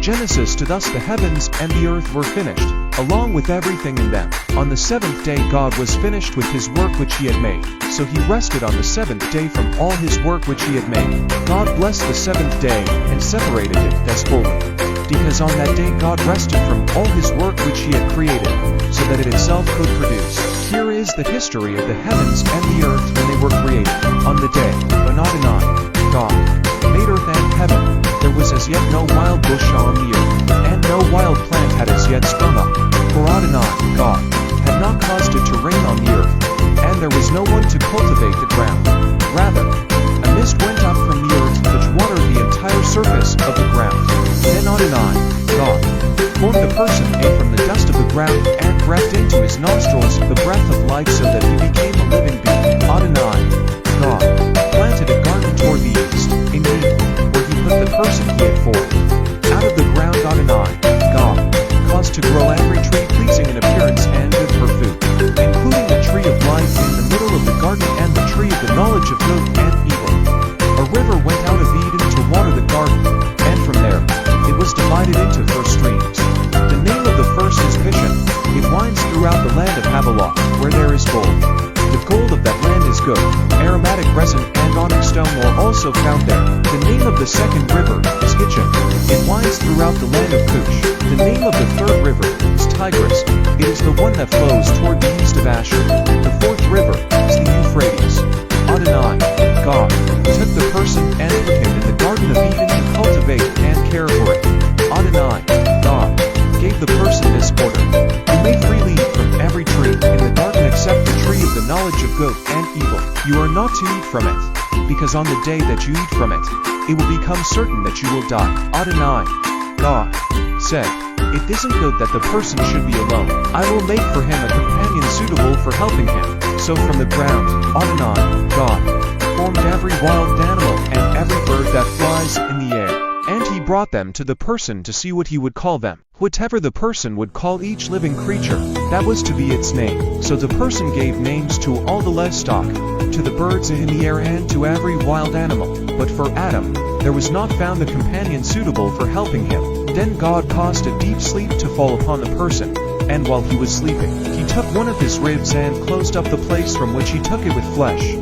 Genesis to thus the heavens and the earth were finished, along with everything in them. On the seventh day God was finished with his work which he had made, so he rested on the seventh day from all his work which he had made. God blessed the seventh day, and separated it as holy, because on that day God rested from all his work which he had created, so that it itself could produce. Here is the history of the heavens and the earth when they were created. On the day, Adonai, God, made earth and heaven, there was as yet no wild bush on the earth, and no wild plant had as yet sprung up. For Adonai, God, had not caused it to rain on the earth, and there was no one to cultivate the ground. Rather, a mist went up from the earth which watered the entire surface of the ground. Then Adonai, God, formed the person from the dust of the ground, and breathed into his nostrils the breath of life, so that he became a living being. Adonai, God, planted a garden toward the east, in Eden, where he put the person he had formed. Out of the ground Adonai, God, caused to grow every tree pleasing in appearance and good for food, including the tree of life in the middle of the garden, and the tree of the knowledge of good and evil. A river went out of Eden to water the garden, and from there, it was divided into four streams. The name of the first is Pishon. It winds throughout the land of Havilah, where there is gold. The gold of that land is good. Aromatic resin and onyx stone are also found there. The name of the second river is Hitchon. It winds throughout the land of Cush. The name of the third river is Tigris. It is the one that flows toward the east of Ashur. The fourth river is the Euphrates. Adonai, God, took the person and put him in the Garden of Eden to cultivate and care for it. Adonai, God, gave the person this order: you may freely eat from every tree in the garden except the tree of the knowledge of good and evil. You are not to eat from it, because on the day that you eat from it, it will become certain that you will die. Adonai, God, said, it isn't good that the person should be alone. I will make for him a companion suitable for helping him. So from the ground, Adonai, God, formed every wild animal and every bird that flies in the air. And he brought them to the person to see what he would call them. Whatever the person would call each living creature, that was to be its name. So the person gave names to all the livestock, to the birds in the air, and to every wild animal. But for Adam, there was not found a companion suitable for helping him. Then God caused a deep sleep to fall upon the person, and while he was sleeping, he took one of his ribs and closed up the place from which he took it with flesh.